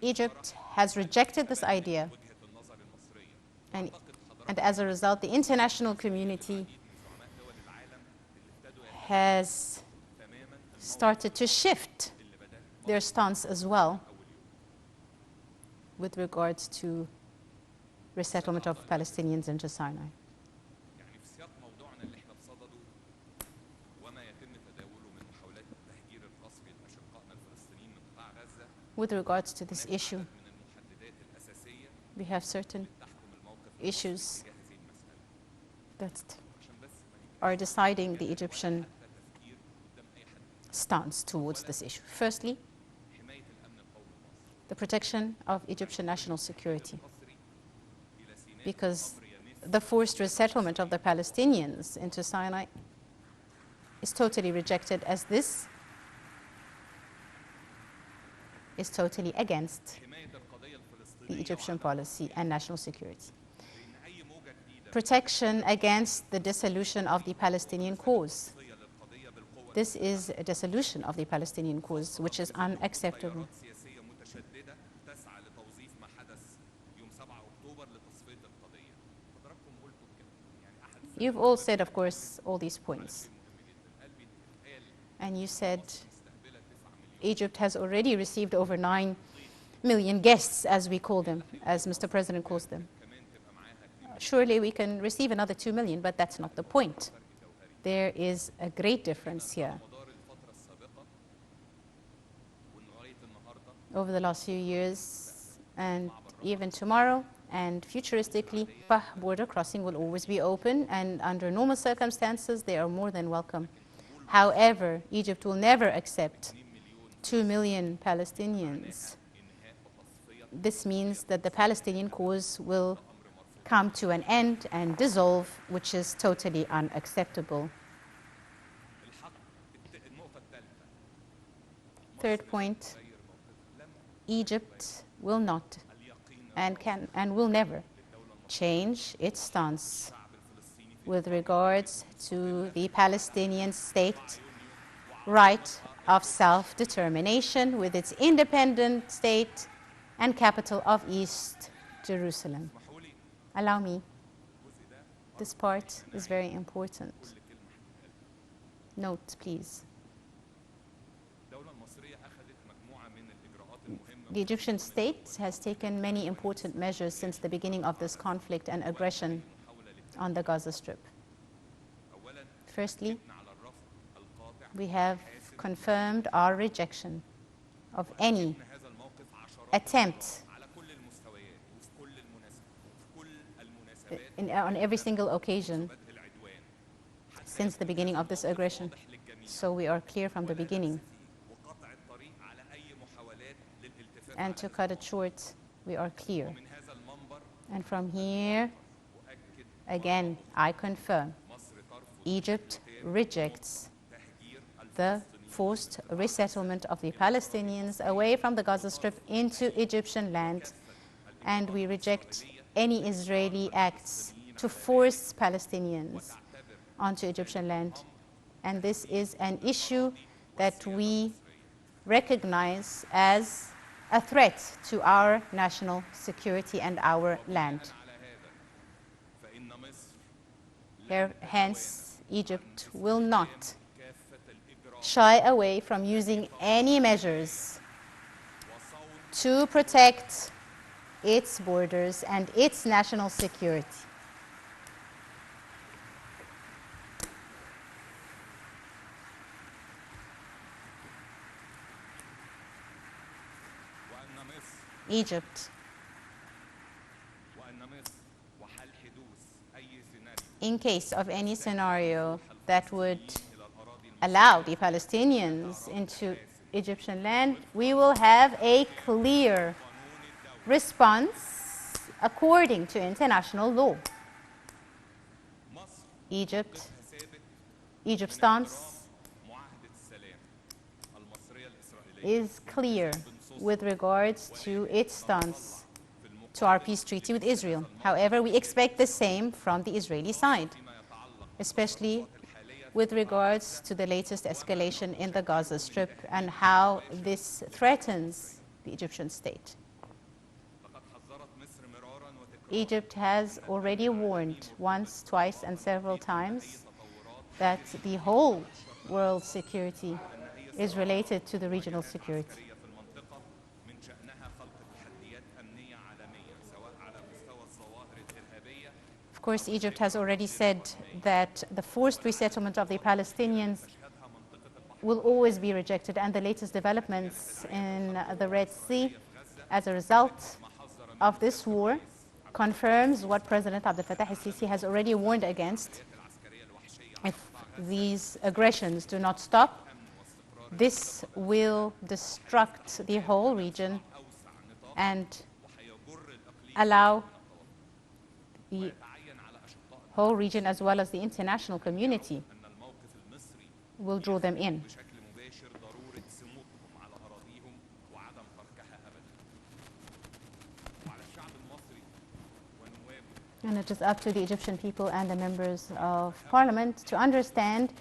Egypt has rejected this idea, and as a result, the international community has started to shift their stance as well with regards to resettlement of Palestinians into Sinai. With regards to this issue, we have certain issues that are deciding the Egyptian stance towards this issue. Firstly, the protection of Egyptian national security, because the forced resettlement of the Palestinians into Sinai is totally rejected, as this is totally against the Egyptian policy and national security. Protection against the dissolution of the Palestinian cause. This is a dissolution of the Palestinian cause, which is unacceptable. You've all said, of course, all these points. And you said Egypt has already received over 9 million guests, as we call them, as Mr. President calls them. Surely we can receive another 2 million, but that's not the point. There is a great difference here. Over the last few years, and even tomorrow, and futuristically, border crossing will always be open, and under normal circumstances, they are more than welcome. However, Egypt will never accept 2 million Palestinians. This means that the Palestinian cause will come to an end and dissolve, which is totally unacceptable. Third point, Egypt will not and will never change its stance with regards to the Palestinian state right of self-determination with its independent state and capital of East Jerusalem. Allow me. This part is very important. Note, please. The Egyptian state has taken many important measures since the beginning of this conflict and aggression on the Gaza Strip. Firstly, we have confirmed our rejection of any attempt on every single occasion since the beginning of this aggression. So we are clear from the beginning. And to cut it short, we are clear. And from here, again, I confirm, Egypt rejects the forced resettlement of the Palestinians away from the Gaza Strip into Egyptian land, and we reject any Israeli acts to force Palestinians onto Egyptian land. And this is an issue that we recognize as a threat to our national security and our land. Hence, Egypt will not shy away from using any measures to protect its borders and its national security. Egypt, in case of any scenario that would allow the Palestinians into Egyptian land, we will have a clear response according to international law. Egypt's stance is clear with regards to its stance to our peace treaty with Israel. However, we expect the same from the Israeli side, especially with regards to the latest escalation in the Gaza Strip and how this threatens the Egyptian state. Egypt has already warned once, twice, and several times that the whole world's security is related to the regional security. Of course, Egypt has already said that the forced resettlement of the Palestinians will always be rejected, and the latest developments in the Red Sea as a result of this war confirms what President Abdel Fattah al-Sisi has already warned against. If these aggressions do not stop, this will destruct the whole region and allow the whole region as well as the international community will draw them in. And it is up to the Egyptian people and the members of parliament to understand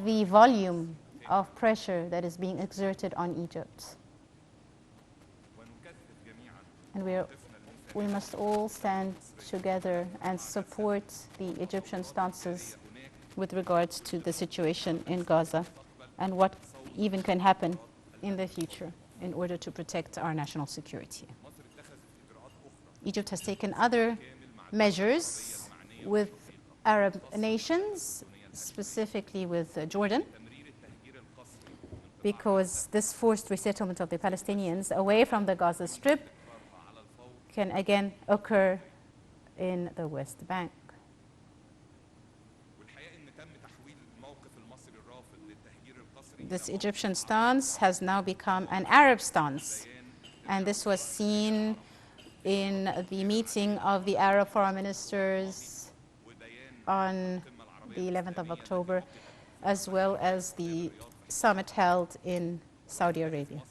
the volume of pressure that is being exerted on Egypt. And we must all stand together and support the Egyptian stances with regards to the situation in Gaza and what even can happen in the future in order to protect our national security. Egypt has taken other measures with Arab nations, specifically with Jordan, because this forced resettlement of the Palestinians away from the Gaza Strip can again occur in the West Bank. This Egyptian stance has now become an Arab stance, and this was seen in the meeting of the Arab foreign ministers on the 11th of October, as well as the summit held in Saudi Arabia.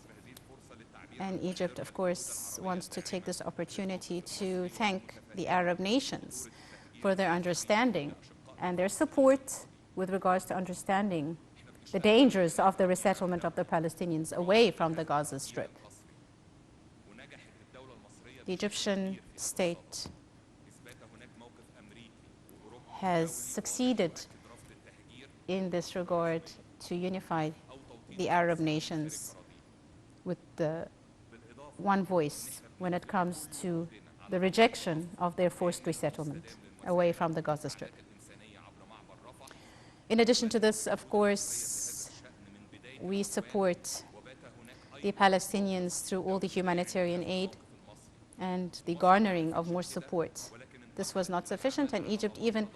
And Egypt, of course, wants to take this opportunity to thank the Arab nations for their understanding and their support with regards to understanding the dangers of the resettlement of the Palestinians away from the Gaza Strip. The Egyptian state has succeeded in this regard to unify the Arab nations with the one voice when it comes to the rejection of their forced resettlement away from the Gaza Strip. In addition to this, of course, we support the Palestinians through all the humanitarian aid and the garnering of more support. This was not sufficient, and Egypt even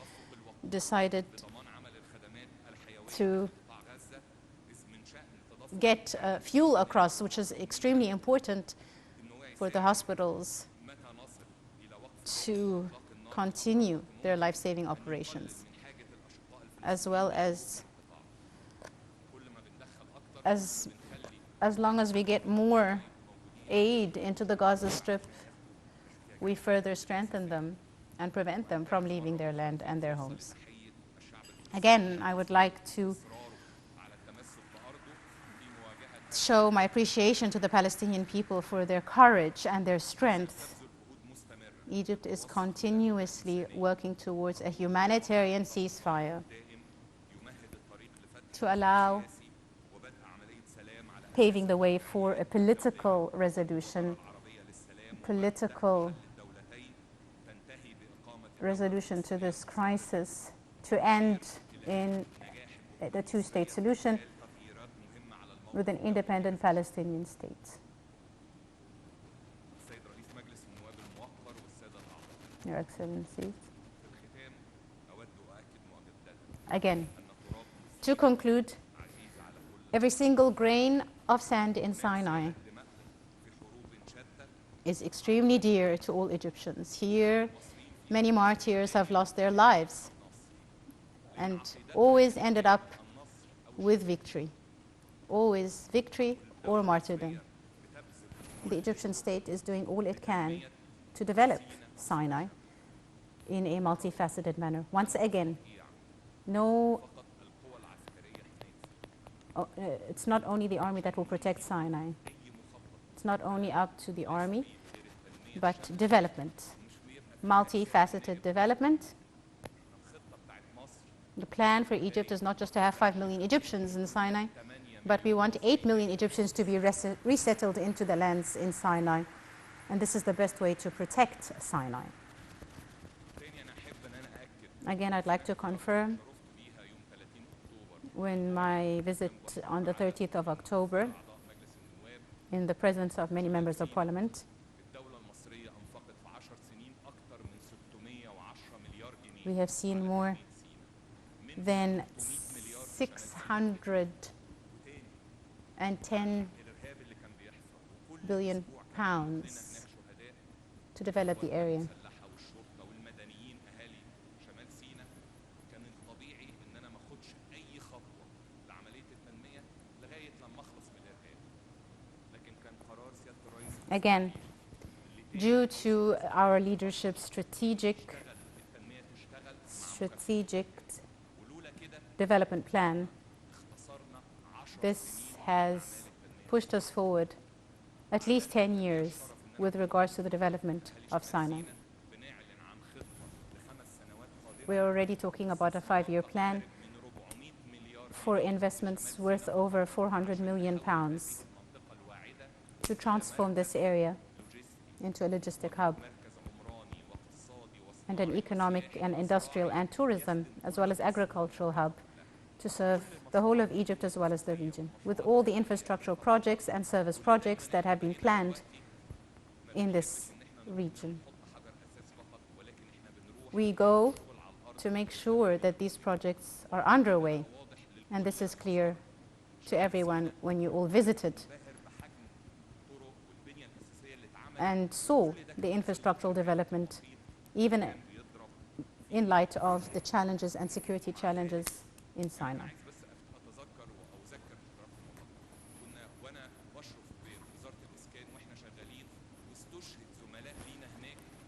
decided to get fuel across, which is extremely important for the hospitals to continue their life-saving operations, as well as long as we get more aid into the Gaza Strip, we further strengthen them and prevent them from leaving their land and their homes. Again, I would like to show my appreciation to the Palestinian people for their courage and their strength. Egypt is continuously working towards a humanitarian ceasefire to allow paving the way for a political resolution to this crisis, to end in the two-state solution with an independent Palestinian state. Your Excellencies. Again, to conclude, every single grain of sand in Sinai is extremely dear to all Egyptians. Here, many martyrs have lost their lives and always ended up with victory. Always victory or martyrdom. The Egyptian state is doing all it can to develop Sinai in a multifaceted manner. Once again, it's not only the army that will protect Sinai. It's not only up to the army, but development multifaceted development. The plan for Egypt is not just to have 5 million Egyptians in Sinai, but we want 8 million Egyptians to be resettled into the lands in Sinai. And this is the best way to protect Sinai. Again, I'd like to confirm when my visit on the 30th of October, in the presence of many members of parliament, we have seen more than 610 billion pounds to develop the area. Again, due to our leadership's strategic development plan, this has pushed us forward at least 10 years with regards to the development of Sinai. We're already talking about a 5-year plan for investments worth over 400 million pounds to transform this area into a logistic hub and an economic and industrial and tourism as well as agricultural hub to serve the whole of Egypt as well as the region, with all the infrastructural projects and service projects that have been planned in this region. We go to make sure that these projects are underway, and this is clear to everyone when you all visited and saw the infrastructural development, even in light of the challenges and security challenges in Sinai.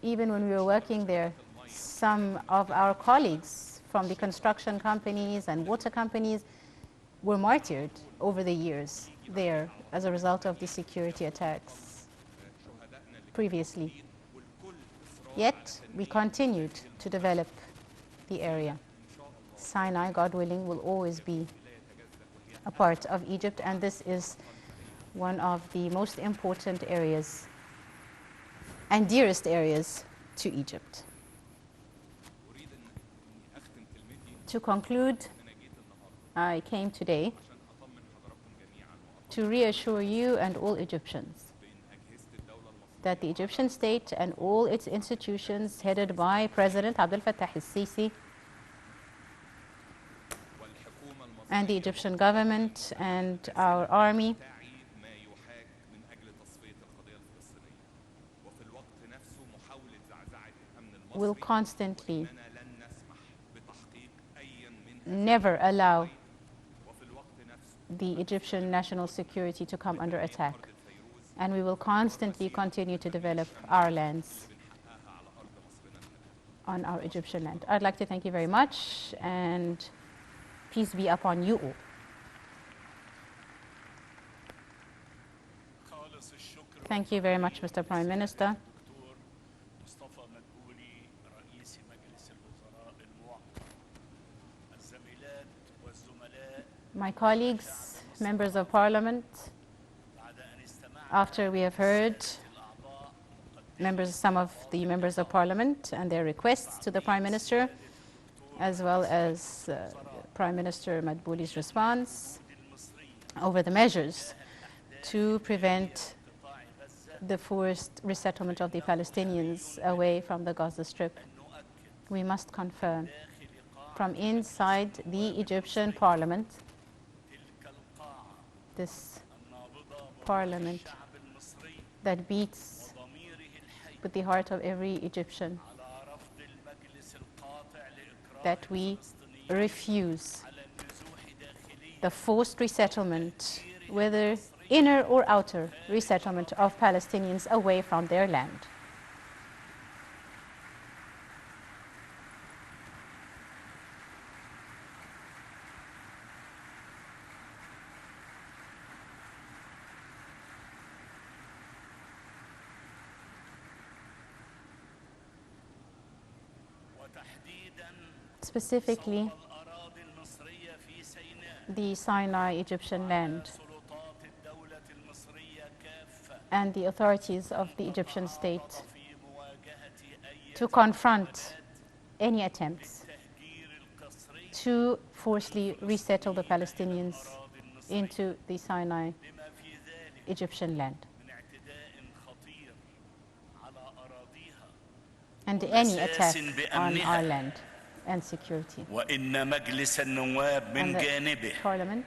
Even when we were working there, some of our colleagues from the construction companies and water companies were martyred over the years there as a result of the security attacks previously. Yet, we continued to develop the area. Sinai, God willing, will always be a part of Egypt, and this is one of the most important areas and dearest areas to Egypt. To conclude, I came today to reassure you and all Egyptians that the Egyptian state and all its institutions headed by President Abdel Fattah al-Sisi and the Egyptian government and our army will constantly never allow the Egyptian national security to come under attack. And we will constantly continue to develop our lands on our Egyptian land. I'd like to thank you very much, and peace be upon you all. Thank you very much, Mr. Prime Minister. My colleagues, members of parliament, after we have heard some of the members of parliament and their requests to the Prime Minister, as well as Prime Minister Madbouly's response over the measures to prevent the forced resettlement of the Palestinians away from the Gaza Strip, we must confirm from inside the Egyptian parliament, this parliament that beats with the heart of every Egyptian, that we refuse the forced resettlement, whether inner or outer resettlement of Palestinians away from their land. specifically the Sinai Egyptian land and the authorities of the Egyptian state to confront any attempts to forcibly resettle the Palestinians into the Sinai Egyptian land, and any attack on our land and security. And the Parliament,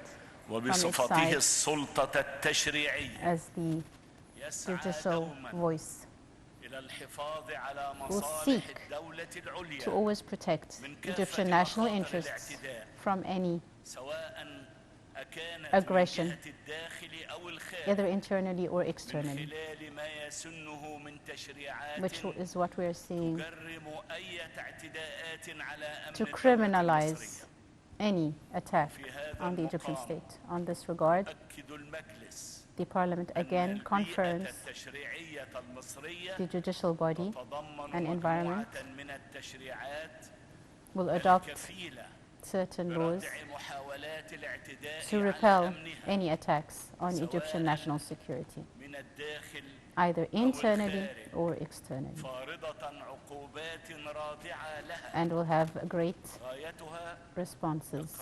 from its side, as the judicial voice, will seek to always protect Egyptian national interests from any aggression, either internally or externally, which is what we are seeing, to criminalize any attack on the Egyptian state. On this regard, the Parliament again confirms the judicial body and environment will adopt certain laws to repel any attacks on Egyptian national security, either internally or externally, and will have great responses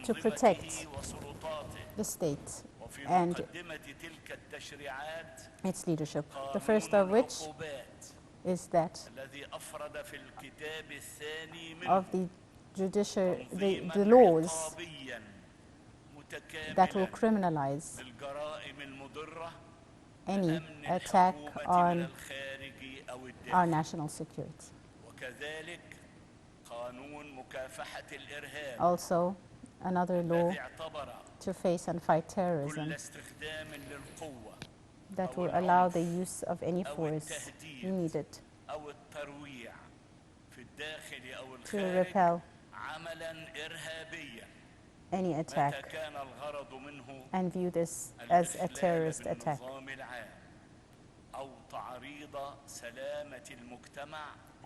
to protect the state and its leadership. The first of which is that of the laws that will criminalize any attack on our national security. Also, another law to face and fight terrorism that will allow the use of any force needed to repel any attack and view this as a terrorist attack,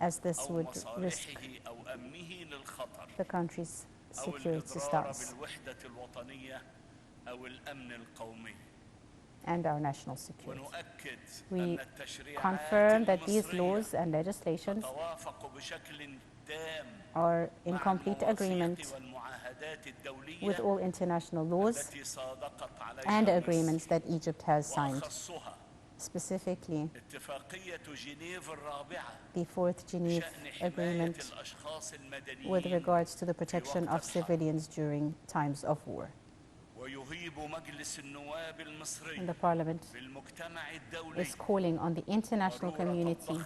as this would risk the country's security status and our national security. We confirm that these laws and legislations are in complete agreement with all international laws and agreements that Egypt has signed, specifically the Fourth Geneva Agreement with regards to the protection of civilians during times of war. And the Parliament is calling on the international community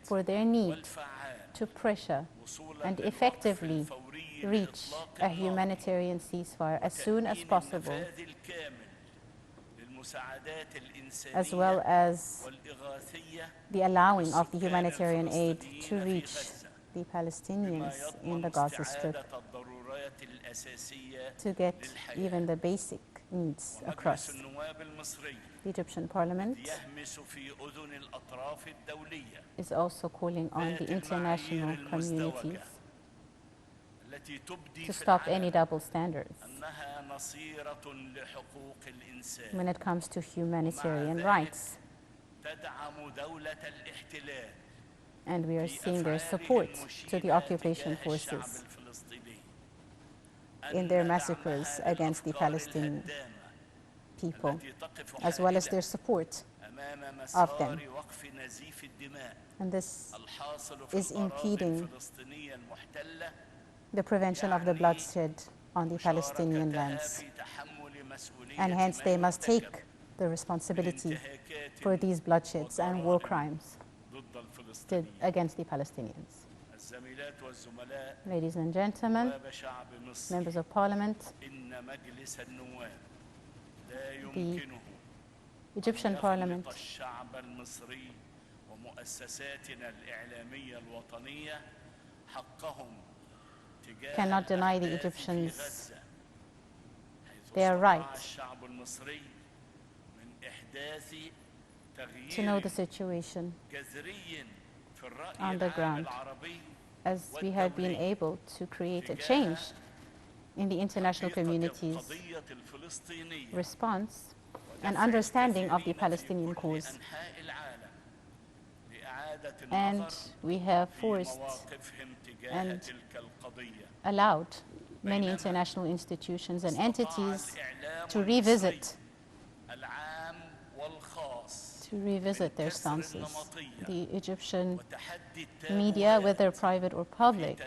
for their need to pressure and effectively reach a humanitarian ceasefire as soon as possible, as well as the allowing of the humanitarian aid to reach the Palestinians in the Gaza Strip, to get even the basic needs across. The Egyptian Parliament is also calling on the international communities to stop any double standards when it comes to humanitarian rights. And we are seeing their support to the occupation forces in their massacres against the Palestinian people, as well as their support of them. And this is impeding the prevention of the bloodshed on the Palestinian lands. And hence they must take the responsibility for these bloodsheds and war crimes against the Palestinians. Ladies and gentlemen, members of Parliament, the Egyptian Parliament cannot deny the Egyptians their right to know the situation on the ground, as we have been able to create a change in the international community's response and understanding of the Palestinian cause. And we have forced and allowed many international institutions and entities to revisit their stances. The Egyptian media, whether private or public,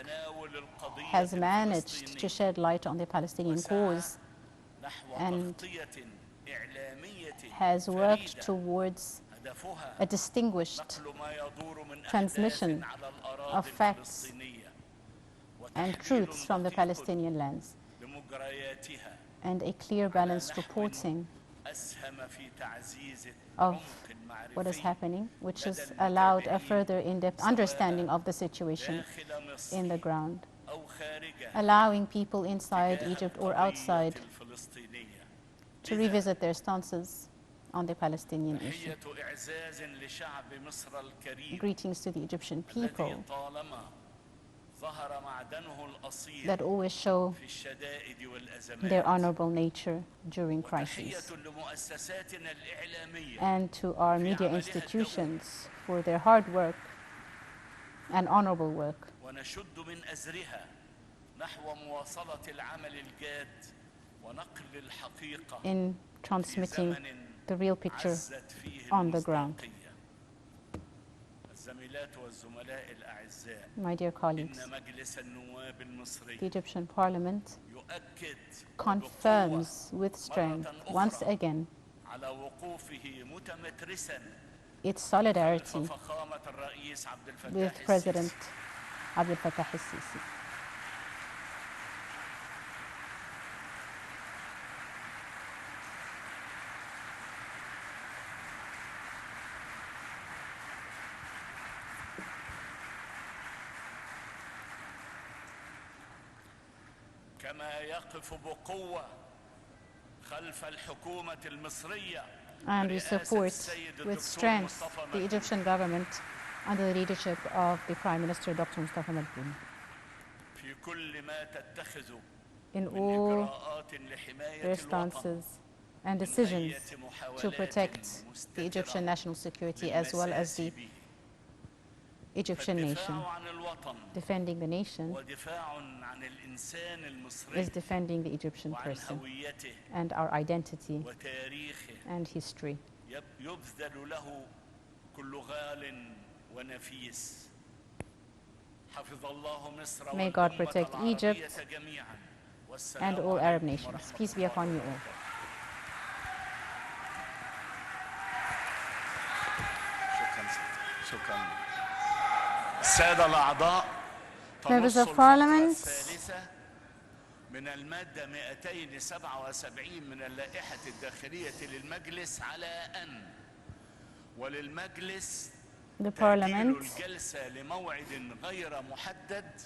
has managed to shed light on the Palestinian cause and has worked towards a distinguished transmission of facts and truths from the Palestinian lands, and a clear, balanced reporting of what is happening, which has allowed a further in-depth understanding of the situation in the ground, allowing people inside Egypt or outside to revisit their stances on the Palestinian issue. Greetings to the Egyptian people that always show their honorable nature during crises, and to our media institutions for their hard work and honorable work in transmitting the real picture on the ground. My dear colleagues, the Egyptian Parliament confirms with strength once again its solidarity with President Abdel Fattah al-Sisi. And we support with strength the Egyptian government under the leadership of the Prime Minister Dr. Mustafa Madbouly in all their stances and decisions to protect the Egyptian national security as well as the Egyptian nation. Defending the nation is defending the Egyptian person and our identity and history. May God protect Egypt and all Arab nations. Peace be upon you all. Members of Parliament, من المادة 277 من اللائحة الداخلية للمجلس على أن وللمجلس تأجيل الجلسة لموعد غير محدد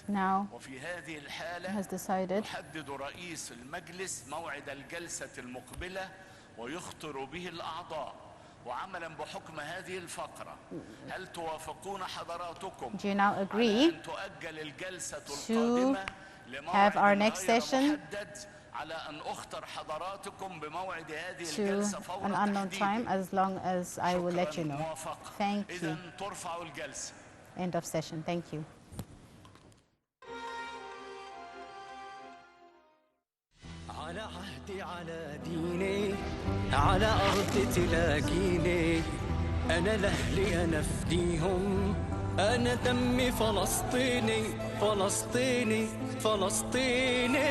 وفي هذه الحالة يحدد رئيس المجلس موعد الجلسة المقبلة ويخطر به الأعضاء وعملا بحكم هذه الفقرة هل توافقون حضراتكم على أن تؤجل الجلسة القادمة have our next session to an unknown time, as long as I will let you know. Thank you. End of session. Thank you. على عهدي على ديني على أرض تلاقيني أنا لأهلي أنا أفديهم أنا دمي فلسطيني فلسطيني فلسطيني